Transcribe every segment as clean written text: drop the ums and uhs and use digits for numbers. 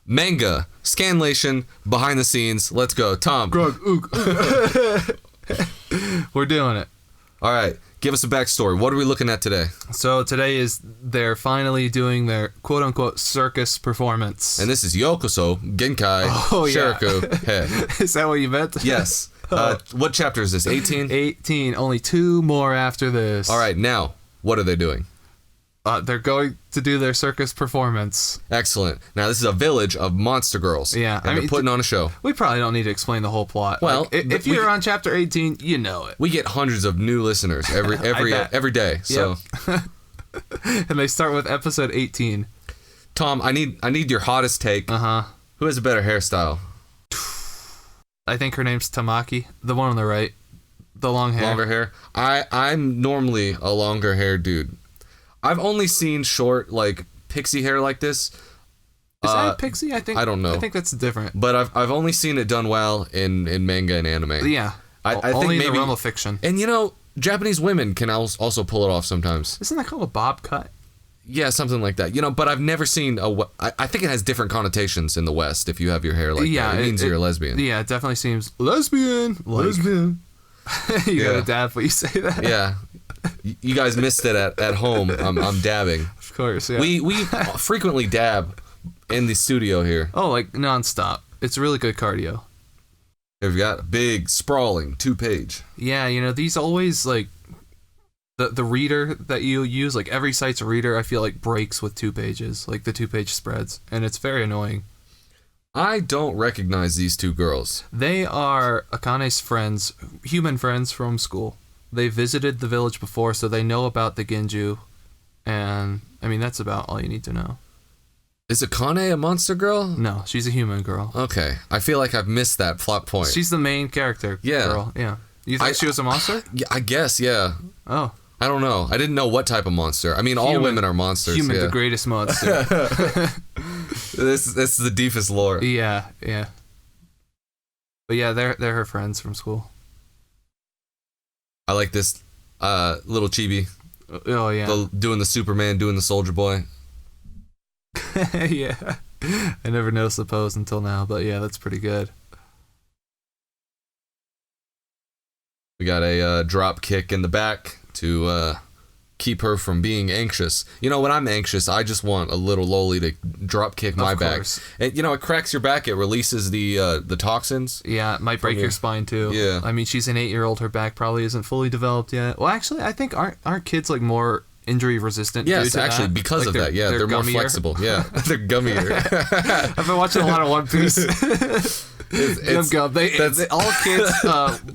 Manga, scanlation, behind the scenes. Let's go. Tom. Grug, ook. We're doing it. All right. Give us a backstory. What are we looking at today? So today is they're finally doing their quote-unquote circus performance. And this is Yokoso Genkai Shiraku He. Is that what you meant? Yes. What chapter is this? 18? 18. Only 2 more after this. All right. Now, what are they doing? They're going to do their circus performance. Excellent. Now, this is a village of monster girls. Yeah. And they're putting on a show. We probably don't need to explain the whole plot. Well, like, if you're on chapter 18, you know it. We get hundreds of new listeners every day. So, and they start with episode 18. Tom, I need your hottest take. Who has a better hairstyle? I think her name's Tamaki, the one on the right, the long hair. Longer hair. I'm normally a longer hair dude. I've only seen short, like, pixie hair like this. Is that a pixie? I don't know. I think that's different. But I've only seen it done well in manga and anime. Yeah. I only think maybe in the realm of fiction. And Japanese women can also pull it off sometimes. Isn't that called a bob cut? Yeah, something like that. But I've never seen I think it has different connotations in the West if you have your hair like that. It means you're a lesbian. Yeah, it definitely seems lesbian. Lesbian. You gotta dab when you say that. Yeah. You guys missed it at home. I'm dabbing. Of course, yeah. We frequently dab in the studio here. Oh, like nonstop. It's really good cardio. We've got a big, sprawling 2-page. Yeah, these always, like, the reader that you use, like, every site's reader, I feel like breaks with 2 pages, like the 2-page spreads, and it's very annoying. I don't recognize these 2 girls. They are Akane's friends, human friends from school. They visited the village before, so they know about the Ginju, and, that's about all you need to know. Is Akane a monster girl? No, she's a human girl. Okay. I feel like I've missed that plot point. She's the main character girl, yeah. You think she was a monster? Yeah, I guess, yeah. Oh. I don't know. I didn't know what type of monster. All women are monsters. Human, the greatest monster. This is the deepest lore. Yeah. But yeah, they're her friends from school. I like this little chibi. Oh, yeah. Doing the Superman, doing the Soldier Boy. Yeah. I never noticed the pose until now, but yeah, that's pretty good. We got a drop kick in the back to keep her from being anxious. When I'm anxious, I just want a little loli to drop kick my back. And, it cracks your back. It releases the toxins. Yeah, it might break your spine too. Yeah. She's an 8-year-old. Her back probably isn't fully developed yet. Well, actually, I think aren't kids like more injury resistant? Yes, actually, because of that. Yeah, they're more flexible. Yeah, they're gummier. I've been watching a lot of One Piece. Gum. All kids,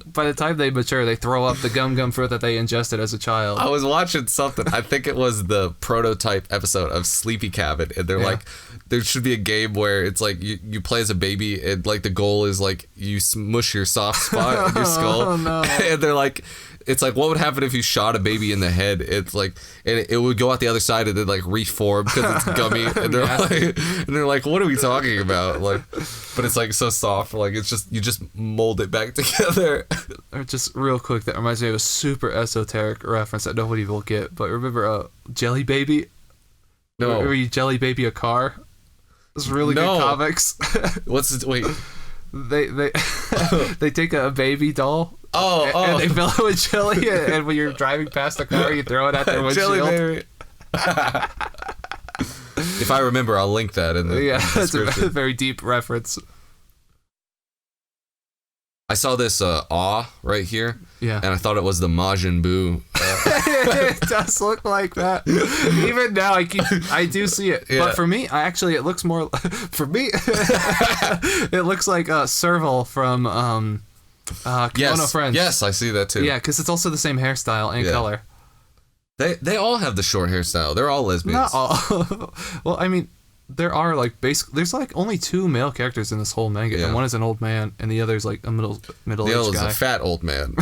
by the time they mature, they throw up the gum fruit that they ingested as a child. I was watching something. I think it was the prototype episode of Sleepy Cabin, and they're like, there should be a game where it's like you play as a baby, and like the goal is like you smush your soft spot in your skull. Oh no! And they're like, it's like, what would happen if you shot a baby in the head? It's like, and it would go out the other side and then like reform because it's gummy. And they're like, what are we talking about? Like, but it's like so soft. Like it's just you just mold it back together. Or just real quick, that reminds me of a super esoteric reference that nobody will get. But remember, Jelly Baby? No. Remember you Jelly Baby a car? It's really good comics. What's it? Wait. They take a baby doll. And they fill it with jelly, and when you're driving past the car, you throw it at their windshield. Jelly baby. If I remember, I'll link that in the description. That's a very deep reference. I saw this awe right here, and I thought it was the Majin Buu. It does look like that. Even now, I do see it. Yeah. But for me, it looks more. For me, it looks like Serval from Kimono Friends. Yes, I see that too. Yeah, because it's also the same hairstyle and color. They all have the short hairstyle. They're all lesbians. Not all. Well, there are there's only 2 male characters in this whole manga, and one is an old man, and the other is like a middle-aged guy. The other is a fat old man.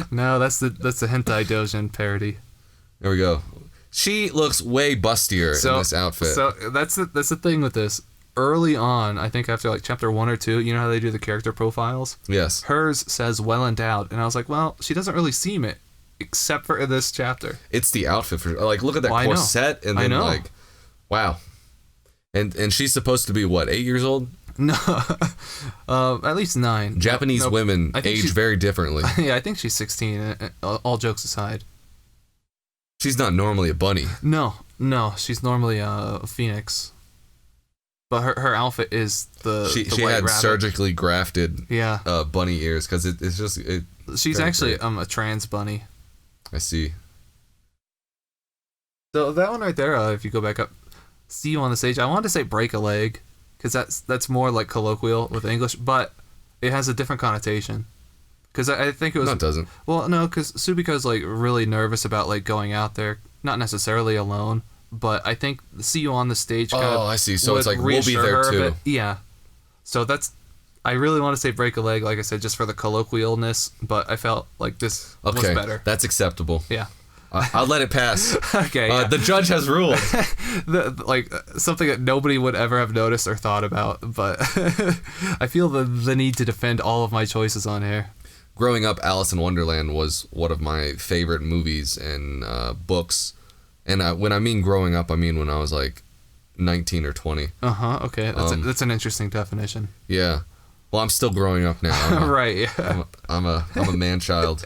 No, that's the hentai doujin parody. There we go. She looks way bustier in this outfit. So that's the thing with this. Early on, I think after like chapter 1 or 2, you know how they do the character profiles? Yes. Hers says well endowed, and I was like, well, she doesn't really seem it, except for in this chapter. It's the outfit for like look at that corset, and then like, wow. And she's supposed to be what, 8 years old? No, at least 9. Japanese women age very differently. Yeah, I think she's 16. All jokes aside, she's not normally a bunny. No, she's normally a phoenix. But her outfit is the she white had rabbit. surgically grafted bunny ears because it's just she's actually a trans bunny. I see. So that one right there, if you go back up, see you on the stage. I wanted to say break a leg because that's more like colloquial with English, but it has a different connotation. Because I think it was. No, it doesn't. Well, no, because Subiko's like really nervous about like going out there, not necessarily alone, but I think see you on the stage. I see. So it's like we'll be there too. Yeah. So that's. I really want to say break a leg, like I said, just for the colloquialness, but I felt like this was better. That's acceptable. Yeah. I'll let it pass. Okay. Yeah. The judge has ruled. Something that nobody would ever have noticed or thought about, but I feel the need to defend all of my choices on here. Growing up, Alice in Wonderland was one of my favorite movies and books. And when I mean growing up, I mean when I was like 19 or 20. Okay. That's an interesting definition. Yeah. Well, I'm still growing up now. Right. Yeah. I'm a man child.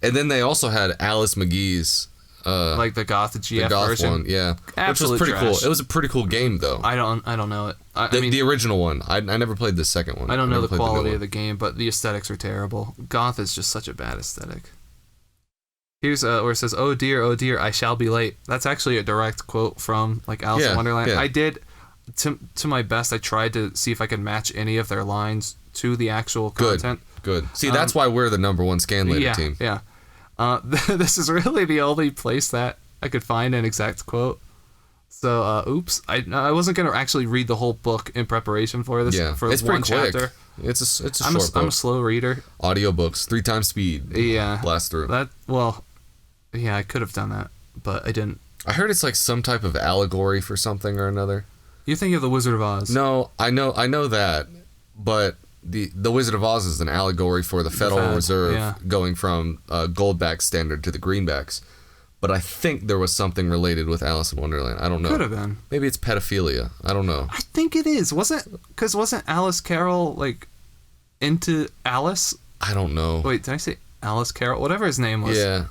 And then they also had Alice McGee's like the goth GF version. One, yeah. Absolute which was pretty trash. cool. It was a pretty cool game though. I don't know it. I mean the original one. I never played the second one. I don't know the quality of the game, but the aesthetics are terrible. Goth is just such a bad aesthetic. Here's where it says, oh dear, I shall be late." That's actually a direct quote from like Alice in Wonderland. Yeah. I did to my best. I tried to see if I could match any of their lines to the actual content. Good. See, that's why we're the #1 Scanlator team. Yeah. This is really the only place that I could find an exact quote. So, oops. I wasn't going to actually read the whole book in preparation for this. Yeah, for it's one pretty chapter. quick. It's a short book. I'm a slow reader. Audiobooks, 3 times speed. Yeah. Blast through. Yeah, I could have done that, but I didn't. I heard it's like some type of allegory for something or another. You think of the Wizard of Oz? No, I know that, but the Wizard of Oz is an allegory for the Federal Reserve going from goldback standard to the greenbacks. But I think there was something related with Alice in Wonderland. I don't know. Could have been. Maybe it's pedophilia. I don't know. I think it is. Wasn't Alice Carroll like into Alice? I don't know. Wait, did I say Alice Carroll? Whatever his name was. Yeah.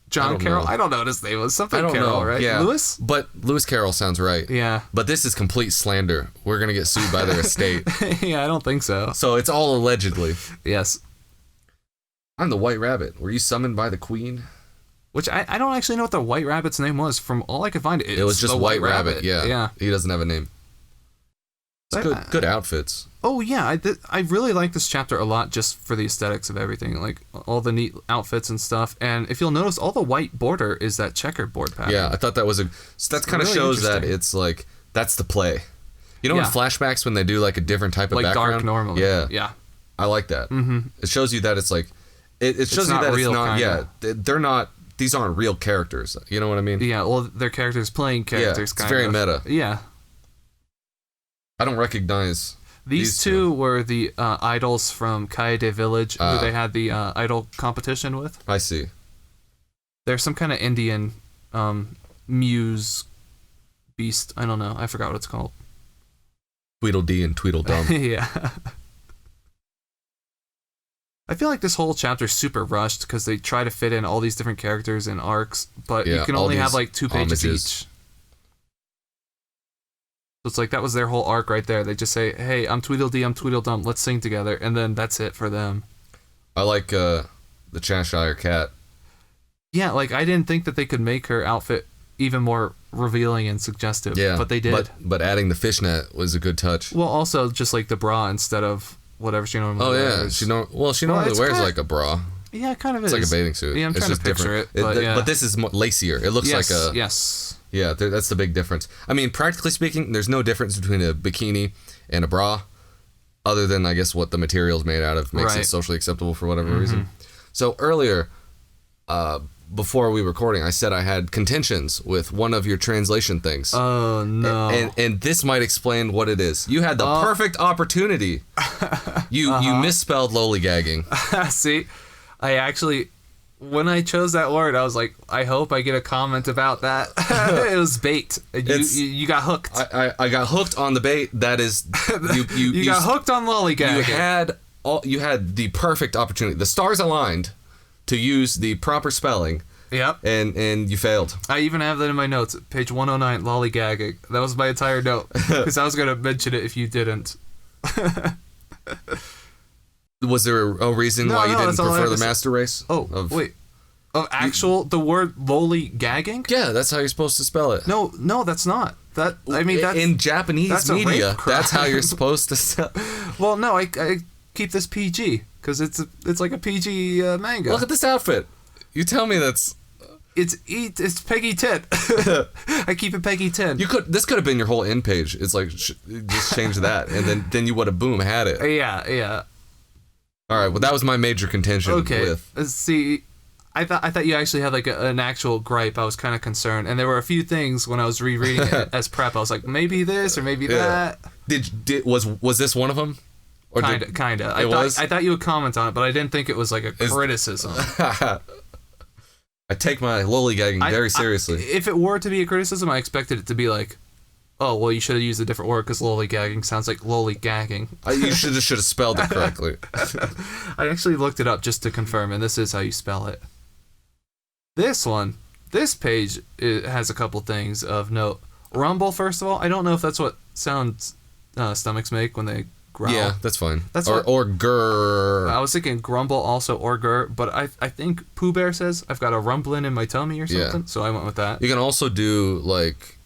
John Carroll? I don't know what his name was. Something I don't Carroll, know. right? Yeah. Lewis? But Lewis Carroll sounds right. Yeah. But this is complete slander. We're going to get sued by their estate. Yeah, I don't think so. So it's all allegedly. Yes. I'm the White Rabbit. Were you summoned by the Queen? Which I don't actually know what the White Rabbit's name was. From all I could find, it was just the White Rabbit. Yeah. He doesn't have a name. It's good outfits. Oh yeah, I really like this chapter a lot just for the aesthetics of everything, like all the neat outfits and stuff. And if you'll notice, all the white border is that checkerboard pattern. Yeah, I thought that was so that kind of really shows that it's like that's the play. You know in flashbacks when they do like a different type of like background? Dark normally. Yeah. I like that. Mm-hmm. It shows you that it's like it shows you that it's not. Yeah, they're not. These aren't real characters. You know what I mean? Yeah. Well, they're characters playing characters. Yeah, it's very meta. Yeah. I don't recognize these two. Were the idols from Kaede Village who they had the idol competition with. I see. There's some kind of Indian muse beast. I don't know. I forgot what it's called. Tweedledee and Tweedledum. Yeah. I feel like this whole chapter is super rushed because they try to fit in all these different characters and arcs, but you can only have like 2 pages each. So it's like that was their whole arc right there. They just say, "Hey, I'm Tweedledee, I'm Tweedledum. Let's sing together," and then that's it for them. I like the Cheshire Cat. Yeah, like I didn't think that they could make her outfit even more revealing and suggestive. Yeah, but they did. But adding the fishnet was a good touch. Well, also just like the bra instead of whatever she normally wears. She normally wears like a bra. Yeah, it kind of it's is. It's like a bathing suit. Yeah, I'm trying to picture it. But this is more lacier. It looks like a... Yes. Yeah, that's the big difference. I mean, practically speaking, there's no difference between a bikini and a bra, other than, I guess, what the material's made out of makes it socially acceptable for whatever reason. So earlier, before we were recording, I said I had contentions with one of your translation things. Oh, no. And this might explain what it is. You had the perfect opportunity. You misspelled lollygagging. See, I actually... when I chose that word, I was like, I hope I get a comment about that. It was bait. You got hooked. I got hooked on the bait. That is, you got hooked on lollygagging. You had the perfect opportunity. The stars aligned to use the proper spelling. Yep. And you failed. I even have that in my notes. Page 109, lollygagging. That was my entire note. Because I was going to mention it if you didn't. Was there a reason why you didn't prefer the master race? Wait. The word lollygagging? Yeah, that's how you're supposed to spell it. No, that's not. That's in Japanese media, that's how you're supposed to spell. Well, no, I keep this PG because it's like a PG manga. Look at this outfit. You tell me that's... It's Peggy 10. I keep it Peggy 10. This could have been your whole end page. It's like, just change that, and then you would have, boom, had it. Yeah. All right, well, that was my major contention with... See, I thought you actually had like an actual gripe. I was kind of concerned, and there were a few things when I was rereading it as prep. I was like, maybe this or maybe that. Was this one of them? Or kinda. I thought you would comment on it, but I didn't think it was like a criticism. I take my lollygagging very seriously. If it were to be a criticism, I expected it to be like, oh, well, you should have used a different word because lollygagging sounds like lollygagging. You should have spelled it correctly. I actually looked it up just to confirm, and this is how you spell it. This page, it has a couple things of note. Rumble, first of all, I don't know if that's what sounds stomachs make when they growl. Yeah, that's fine. Or grr. I was thinking grumble also, or grr, but I think Pooh Bear says I've got a rumbling in my tummy or something, so I went with that. You can also do like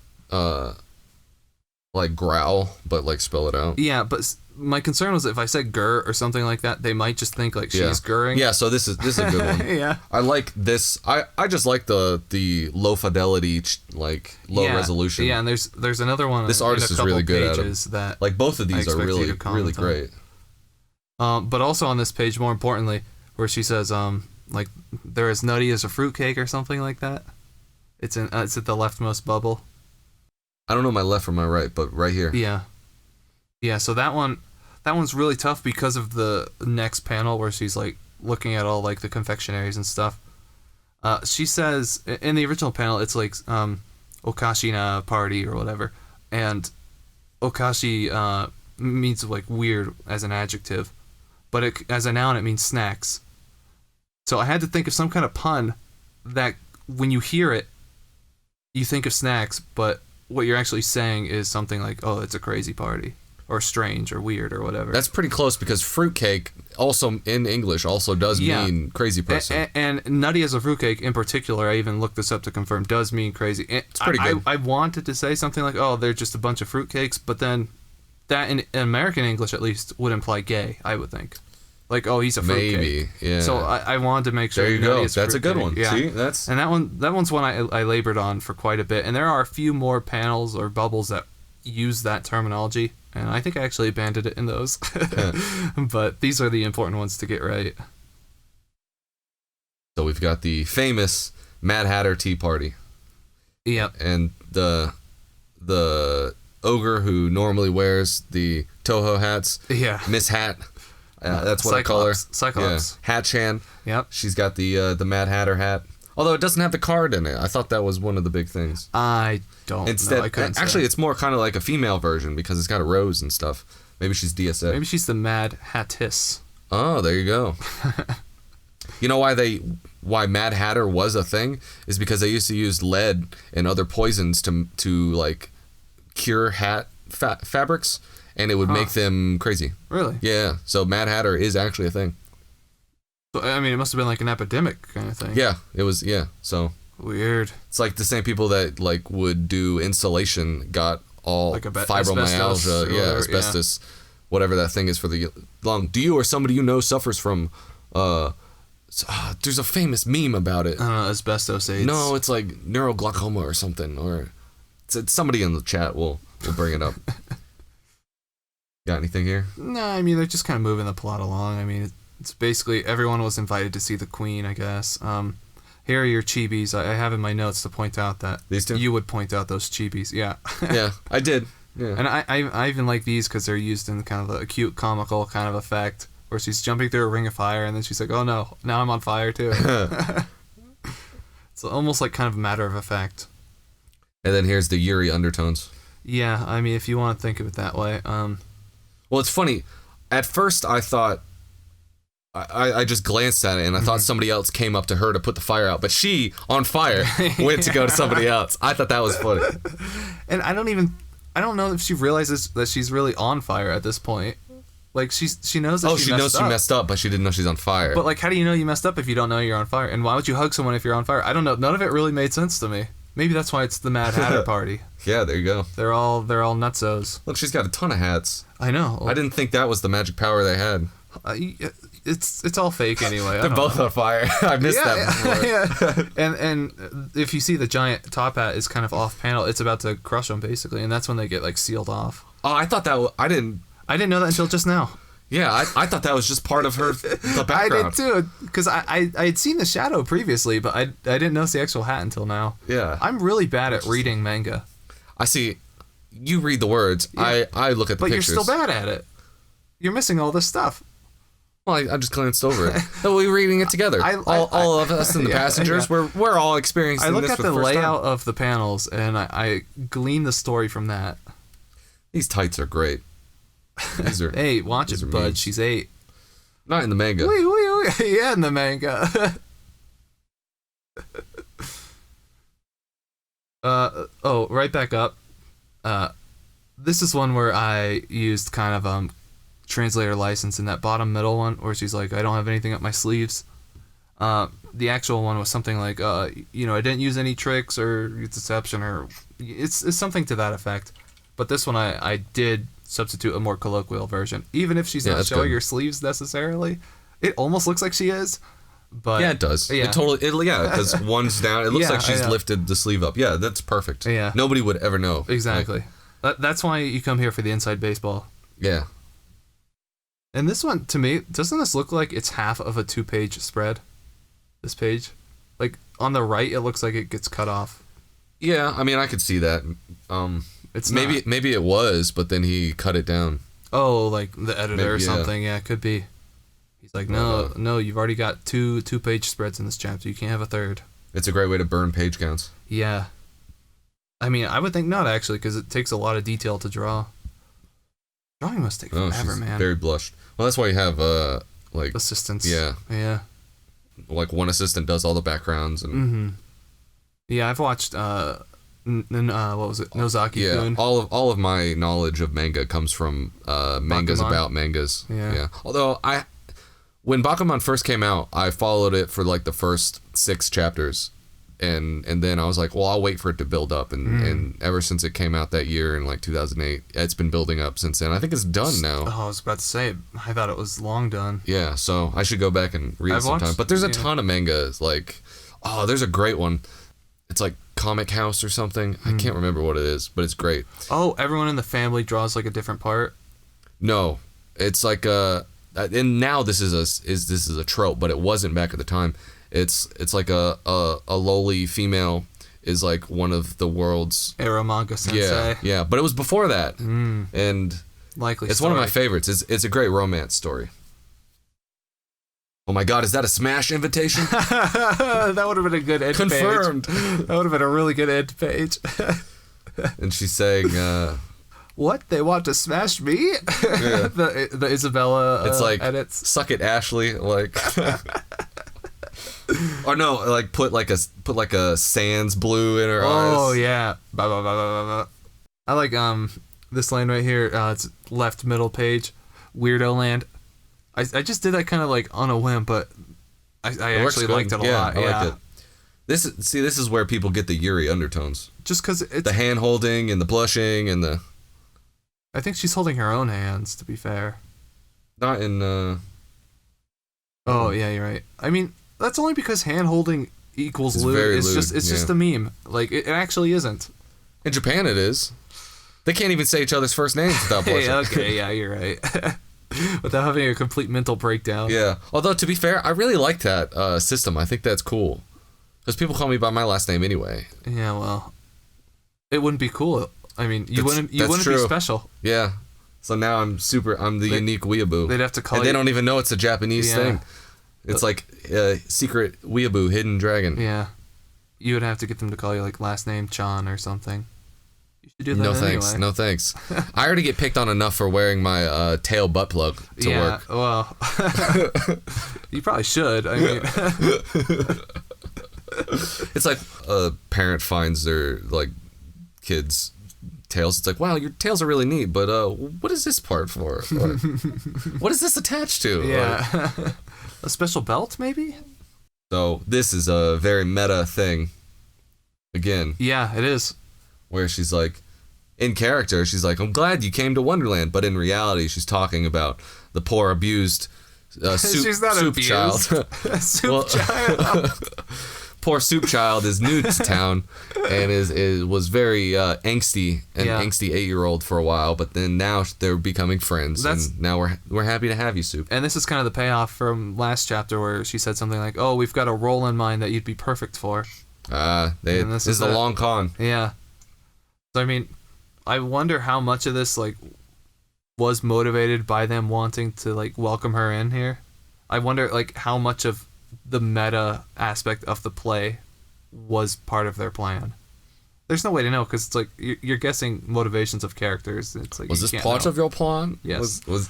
growl, but like spell it out. Yeah, but my concern was if I said grr or something like that, they might just think like she's grrring. Yeah, so this is a good one. Yeah. I like this. I just like the low fidelity, like low resolution. Yeah, and there's another one. This artist is really good at it. That like both of these are really great. But also on this page, more importantly, where she says like they're as nutty as a fruitcake or something like that. It's at the leftmost bubble. I don't know my left or my right, but right here. Yeah, so that one's really tough because of the next panel where she's like looking at all like the confectionaries and stuff. She says in the original panel it's like okashina party or whatever, and okashi means like weird as an adjective, but as a noun it means snacks. So I had to think of some kind of pun that when you hear it, you think of snacks, but what you're actually saying is something like, oh, it's a crazy party, or strange, or weird, or whatever. That's pretty close because fruitcake also in English also does mean crazy person. And nutty as a fruitcake in particular, I even looked this up to confirm, does mean crazy. It's pretty good. I wanted to say something like, oh, they're just a bunch of fruitcakes, but then that in American English at least would imply gay, I would think. Like, oh, he's a fruitcake. Maybe, yeah. So I wanted to make sure. There you go. That's a good one. Yeah. See, that one's one I labored on for quite a bit. And there are a few more panels or bubbles that use that terminology, and I think I actually abandoned it in those. But these are the important ones to get right. So we've got the famous Mad Hatter Tea Party. Yep. And the ogre who normally wears the Toho hats. Yeah. Miss Hat. That's what I call her. Cyclops. Yeah. Hat-chan. Yep. She's got the Mad Hatter hat. Although it doesn't have the card in it. I thought that was one of the big things. I don't know. I couldn't actually, it's more kind of like a female version because it's got a rose and stuff. Maybe she's DSA. Maybe she's the Mad Hattess. Oh, there you go. You know why Mad Hatter was a thing is because they used to use lead and other poisons to like cure hat fabrics, and it would make them crazy. Really? Yeah. So Mad Hatter is actually a thing. So, I mean, it must have been like an epidemic kind of thing. Yeah, it was. Yeah. So weird. It's like the same people that like would do insulation got all like fibromyalgia, asbestos, whatever that thing is for the lung. Do you or somebody you know suffers from? There's a famous meme about it. Asbestos AIDS. No, it's like neuroglaucoma or something, or it's somebody in the chat will bring it up. Got anything here? No, I mean they're just kind of moving the plot along. I mean it's basically everyone was invited to see the Queen, I guess. Here are your chibis. I have in my notes to point out that these two? You would point out those chibis. Yeah. Yeah, I did. Yeah. And I even like these because they're used in kind of a cute comical kind of effect. where she's jumping through a ring of fire, and then she's like, "Oh no, now I'm on fire too." It's almost like kind of a matter of effect. And then here's the Yuri undertones. Yeah, I mean, if you want to think of it that way. Well, it's funny. At first, I thought I just glanced at it and I thought somebody else came up to her to put the fire out, but she, on fire, went to go to somebody else. I thought that was funny. And I don't know if she realizes that she's really on fire at this point. Like, she knows that she messed up, but she didn't know she's on fire. But, like, how do you know you messed up if you don't know you're on fire? And why would you hug someone if you're on fire? I don't know. None of it really made sense to me. Maybe that's why it's the Mad Hatter party. Yeah, there you go. They're all nutsos. Look, she's got a ton of hats. I know. I didn't think that was the magic power they had. It's all fake anyway. They're both on fire. I missed that before. Yeah. And if you see the giant top hat is kind of off panel, it's about to crush them basically, and that's when they get like sealed off. Oh, I thought that I didn't know that until just now. Yeah, I thought that was just part of the background. I did too, because I had seen the shadow previously, but I didn't notice the actual hat until now. Yeah. I'm really bad at reading manga. I see. You read the words. Yeah. I look at the pictures. But you're still bad at it. You're missing all this stuff. Well, I just glanced over it. So we're reading it together. All of us and the passengers, we're all experiencing this for the first time. I look at the layout of the panels, and I glean the story from that. These tights are great. These are, hey, watch it, bud. She's 8. Not in the manga. Yeah, in the manga. Right back up. This is one where I used kind of translator license in that bottom middle one where she's like, I don't have anything up my sleeves. The actual one was something like, I didn't use any tricks or deception, or it's something to that effect. But this one I did substitute a more colloquial version. Even if she's not showing her sleeves necessarily, it almost looks like she is. But yeah, it does. Yeah. It totally. Because one's down. It looks like she's lifted the sleeve up. Yeah, that's perfect. Yeah. Nobody would ever know. Exactly. That's why you come here for the inside baseball. Yeah. And this one, to me, doesn't this look like it's half of a 2-page spread? This page? Like, on the right, it looks like it gets cut off. Yeah, I mean, I could see that. It's maybe it was, but then he cut it down. Oh, like the editor or something. Yeah, it could be. He's like, no, you've already got two 2-page spreads in this chapter. You can't have a third. It's a great way to burn page counts. Yeah. I mean, I would think not, actually, because it takes a lot of detail to draw. Drawing must take forever, man. Very blushed. Well, that's why you have, like... assistants. Yeah. Yeah. Like, one assistant does all the backgrounds. And mm-hmm. Yeah, I've watched, what was it? Nozaki-kun. Yeah, all of my knowledge of manga comes from mangas about mangas. Yeah. Although, when Bakuman first came out, I followed it for, like, the first 6 chapters. And then I was like, well, I'll wait for it to build up. And ever since it came out that year in like 2008, it's been building up since then. I think it's done now. Oh, I was about to say, I thought it was long done. Yeah, so I should go back and read it sometime. But there's a ton of mangas. Like, there's a great one. It's like Comic House or something. I can't remember what it is, but it's great. Oh, everyone in the family draws like a different part? No. It's like and now this is a trope, but it wasn't back at the time. It's like a lowly female is like one of the world's Eromanga sensei. Yeah, but it was before that, and likely it's one of my favorites. It's a great romance story. Oh my God, is that a Smash invitation? That would have been a good end Confirmed. page. That would have been a really good end page. And she's saying, what? They want to smash me? Yeah. the Isabella it's like, edits. Suck it, Ashley. Like, or no, like put like a Sans blue in her eyes. Oh yeah. Bah, bah, bah, bah, bah. I like this line right here. It's left middle page, Weirdo Land. I just did that kind of like on a whim, but I actually liked it a lot. I liked it. This is where people get the Yuri undertones. Just because it's the hand holding and the blushing and the. I think she's holding her own hands. To be fair. Not in. Oh yeah, you're right. I mean, that's only because hand holding equals lewd. It's just a meme. Like it actually isn't. In Japan, it is. They can't even say each other's first names without blushing. Hey, okay, yeah, you're right. Without having a complete mental breakdown. Yeah. Although, to be fair, I really like that system. I think that's cool. Because people call me by my last name anyway. Yeah, well, it wouldn't be cool. I mean, you wouldn't be special. Yeah. So now I'm the unique weeaboo. They'd have to call and they don't even know it's a Japanese thing. It's like a secret weeaboo, hidden dragon. Yeah. You would have to get them to call you, like, last name Chan or something. You should do that anyway. No thanks. I already get picked on enough for wearing my tail butt plug to work. Yeah, well, you probably should. I mean... It's like a parent finds their, like, kids' tails. It's like, wow, your tails are really neat, but what is this part for? Or, what is this attached to? Yeah. A special belt, maybe? So this is a very meta thing. Again. Yeah, it is. Where she's like, in character, she's like, I'm glad you came to Wonderland. But in reality, she's talking about the poor, abused soup child. Child. Poor soup child is new to town and was very angsty, an angsty 8-year-old for a while, but then now they're becoming friends, and now we're happy to have you, Soup. And this is kind of the payoff from last chapter where she said something like, "Oh, we've got a role in mind that you'd be perfect for." This is the long con. Yeah. So I mean, I wonder how much of this like was motivated by them wanting to like welcome her in here. I wonder like how much of the meta aspect of the play was part of their plan. There's no way to know because it's like you're guessing motivations of characters. It's like was this part of your plan? Yes. Was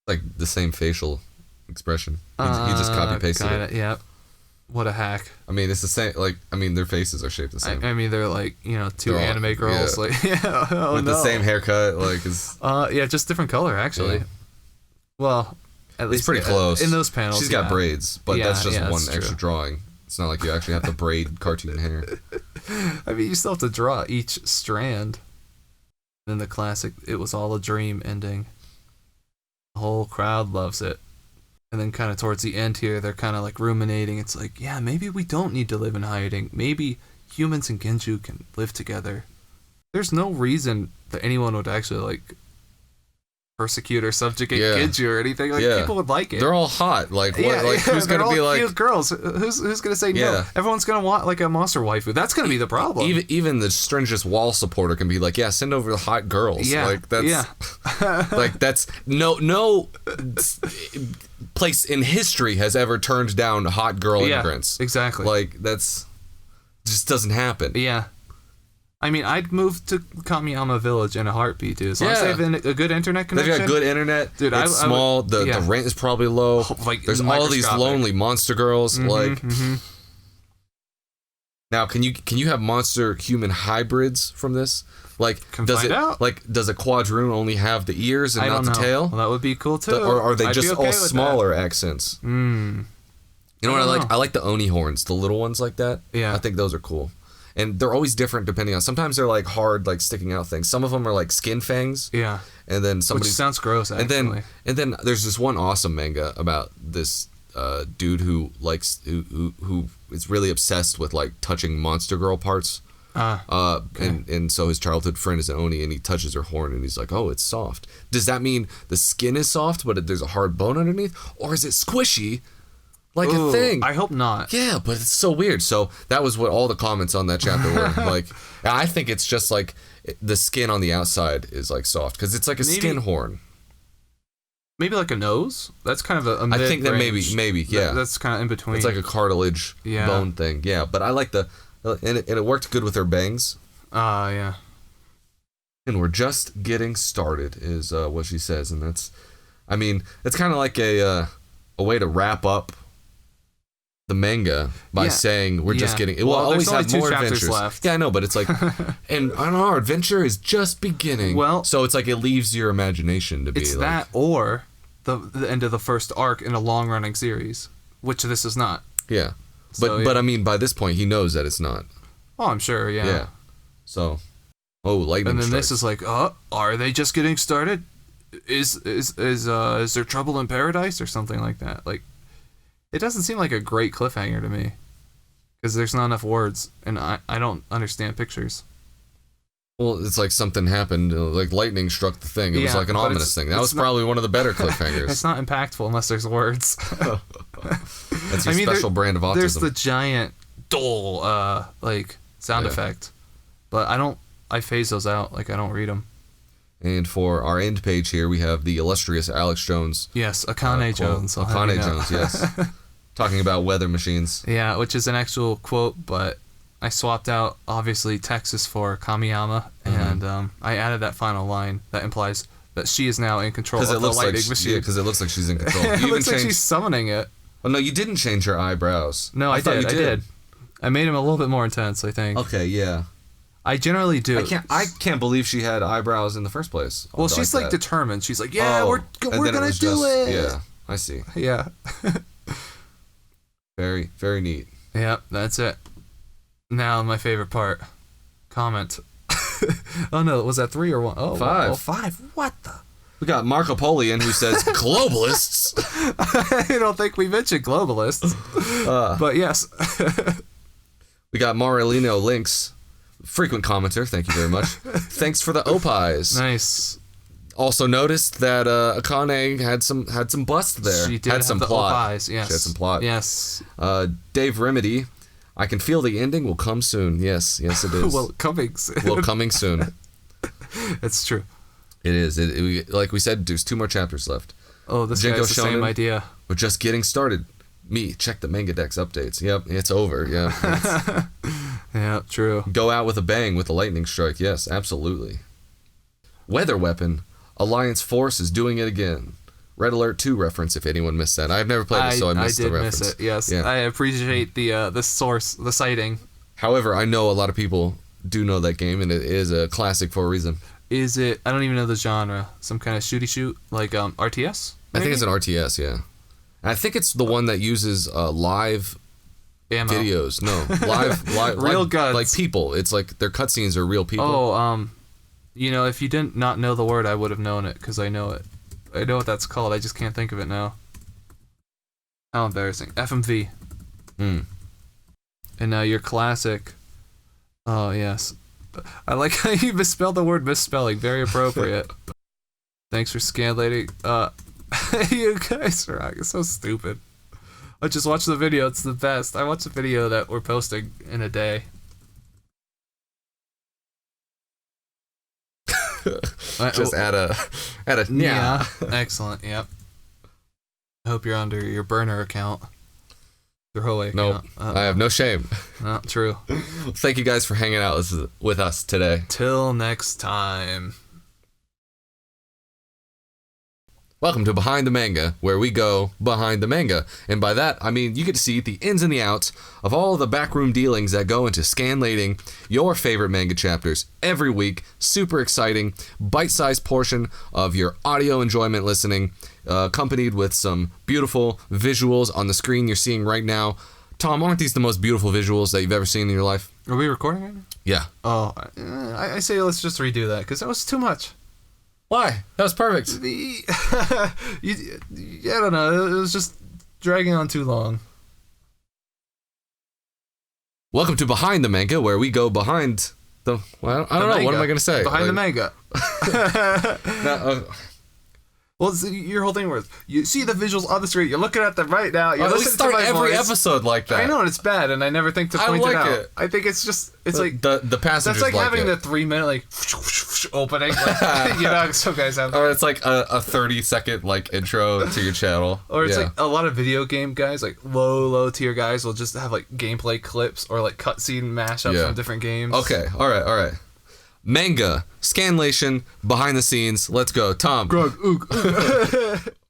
like the same facial expression. He just copy pasted it. Yeah. What a hack. I mean, it's the same. Like, I mean, their faces are shaped the same. I mean, they're like two anime girls, like with the same haircut, like is. Just different color actually. Yeah. Well. At least it's pretty close. In those panels, she's got braids, but that's just one extra true. Drawing. It's not like you actually have to braid cartoon hair. I mean, you still have to draw each strand. And then the classic, it was all a dream ending. The whole crowd loves it. And then kind of towards the end here, they're kind of like ruminating. It's like, yeah, maybe we don't need to live in hiding. Maybe humans and Genju can live together. There's no reason that anyone would actually like persecute or subjugate Genju or anything. Like people would like it. They're all hot. Like what? Like who's gonna be like cute girls? Who's gonna say no? Everyone's gonna want like a monster waifu. That's gonna be the problem. Even the strangest wall supporter can be like, yeah, send over the hot girls. Yeah, like that's like that's no place in history has ever turned down hot girl immigrants. Exactly. Like that's just doesn't happen. Yeah. I mean, I'd move to Kamiyama Village in a heartbeat, dude. As long as they have a good internet connection. They've got good internet. Dude, it's small. The rent is probably low. Like, there's all these lonely monster girls. Now, can you have monster human hybrids from this? Like, does a quadroon only have the ears and not the tail? Well, that would be cool too. Or are they just all smaller accents? You know what I like? I like the Oni horns, the little ones like that. Yeah, I think those are cool. And they're always different depending on. Sometimes they're like hard, like sticking out things. Some of them are like skin fangs. Yeah. And then which sounds gross. Actually. And then there's this one awesome manga about this dude who likes who is really obsessed with like touching monster girl parts. And so his childhood friend is an Oni, and he touches her horn, and he's like, "Oh, it's soft." Does that mean the skin is soft, but there's a hard bone underneath, or is it squishy? Like a thing. I hope not. Yeah, but it's so weird. So that was what all the comments on that chapter were. Like, I think it's just like the skin on the outside is like soft because it's like a skin horn. Maybe like a nose. That's kind of a mid-range. I think that maybe yeah. That's kind of in between. It's like a cartilage bone thing. Yeah, but I like and it worked good with her bangs. Yeah. And we're just getting started is what she says, and that's, I mean, it's kind of like a way to wrap up the manga by saying we're just getting. We'll always have more adventures left. Yeah, I know, but it's like, and our adventure is just beginning. Well, so it's like it leaves your imagination to be. It's like, that or the end of the first arc in a long running series, which this is not. Yeah, but I mean, by this point, he knows that it's not. Oh, I'm sure. Yeah. Yeah. So, lightning. And then strikes. this is like, are they just getting started? Is there trouble in paradise or something like that? Like. It doesn't seem like a great cliffhanger to me, because there's not enough words, and I don't understand pictures. Well, it's like something happened, like lightning struck the thing. It was like an ominous thing. That was probably one of the better cliffhangers. It's not impactful unless there's words. That's your special brand of autism. There's the giant dole, like sound effect, but I I phase those out. Like, I don't read them. And for our end page here, we have the illustrious Alex Jones. Yes, Akane Jones. Akane Jones, yes. Talking about weather machines. Yeah, which is an actual quote, but I swapped out, obviously, Texas for Kamiyama, and I added that final line that implies that she is now in control of the lightning machine. Yeah, because it looks like she's in control. It looks like she's summoning it. Oh, no, you didn't change her eyebrows. No, I did. I made him a little bit more intense, I think. Okay, yeah. I generally do. I can't believe she had eyebrows in the first place. Well, she's like determined. She's like, yeah, we're gonna do it. Yeah, I see. Yeah. Very, very neat. Yep, that's it. Now my favorite part. Comment. Oh no, was that 3 or 1? Oh, 5. Oh, 5. What the? We got Mark Apollyon who says globalists. I don't think we mentioned globalists. But yes. We got Marilino Links. Frequent commenter, thank you very much. Thanks for the opis. Nice. Also noticed that Akane had some bust there. She did had some the plot. Opis, yes. She had some plot. Yes. Dave Remedy, I can feel the ending will come soon. Yes, it is. Coming soon. Coming soon. It's true. It is. Like we said, there's 2 more chapters left. Oh, this guy's the same idea. We're just getting started. Check the Manga Dex updates. Yep, it's over. Yeah. Yeah, true. Go out with a bang with a lightning strike. Yes, absolutely. Weather weapon. Alliance Force is doing it again. Red Alert 2 reference, if anyone missed that. I've never played it, so I missed the reference. I did miss it, yes. Yeah. I appreciate the source, the sighting. However, I know a lot of people do know that game, and it is a classic for a reason. Is it... I don't even know the genre. Some kind of shooty shoot? Like RTS? Maybe? I think it's an RTS, yeah. I think it's the one that uses live... Ammo. Videos. No. Live real guns. Like people. It's like their cutscenes are real people. Oh, if you didn't not know the word, I would have known it, because I know it. I know what that's called, I just can't think of it now. How embarrassing. FMV. And now your classic... Oh, yes. I like how you misspelled the word misspelling. Very appropriate. Thanks for scanlating. You guys are so stupid. I just watched the video, it's the best. I watched the video that we're posting in a day. Just add a yeah. Excellent, yep. I hope you're under your burner account. Your Huawei account. Nope, I have no shame. Not true. Thank you guys for hanging out with us today. Till next time. Welcome to Behind the Manga, where we go behind the manga. And by that, I mean you get to see the ins and the outs of all of the backroom dealings that go into scanlating your favorite manga chapters every week. Super exciting, bite-sized portion of your audio enjoyment listening, accompanied with some beautiful visuals on the screen you're seeing right now. Tom, aren't these the most beautiful visuals that you've ever seen in your life? Are we recording right now? Yeah. Oh, I say let's just redo that, because that was too much. Why? That was perfect. I don't know. It was just dragging on too long. Welcome to Behind the Manga, where we go behind the... Well, I don't know. What am I going to say? Behind the manga. Well, it's your whole thing was you see the visuals on the screen. You're looking at them right now. You're listening start to my every voice. episode like that. I know, and it's bad, and I never think to point it out. It. I think it's just like the passengers. That's like having it. the 3-minute like opening. Like, you know, some guys have. Or it's like a 30-second like intro to your channel. Or it's like a lot of video game guys, like low tier guys, will just have like gameplay clips or like cutscene mashups from different games. Okay, all right. Manga, scanlation, behind the scenes. Let's go, Tom. Grug,